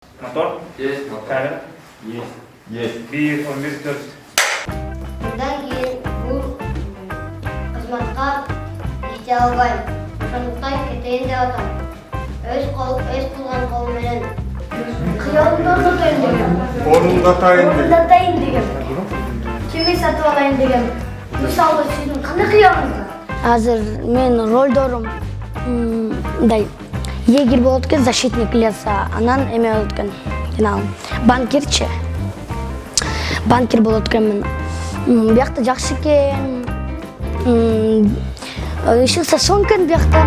Мотор? Есть мотор. Камера? Есть. 1, 11, 4. Bundan keyin bu xizmatga yete albayım. Ошондуктан кетейин деп атам. Өз кылган колум менен кыялымды орнотойм дегем. Орындатайын дегем. Чемек сатып алайын дегем. Мисалы сиздин кандай кыялыңыз бар? Азыр мен ролдорум мындай егер болот экен, защитник леса, анан эме болот экен. Жанагы банкирчи. Банкир болот экенмин. Биякта жакшы экен. Ишилсе соң экен биякта.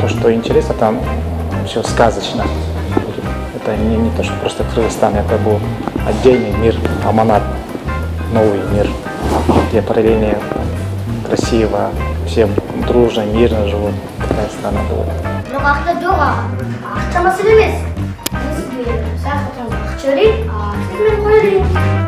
То, что интересно, там все сказочно. Это не то, что просто Кыргызстан, это был отдельный мир, Аманат, новый мир, где параллельно красиво, все дружно, мирно живут. Такая страна была. Бирок акча жок ага. Акча маселе эмес. Сизге саякатыңызга акча берейин, сиз менен кое берейин.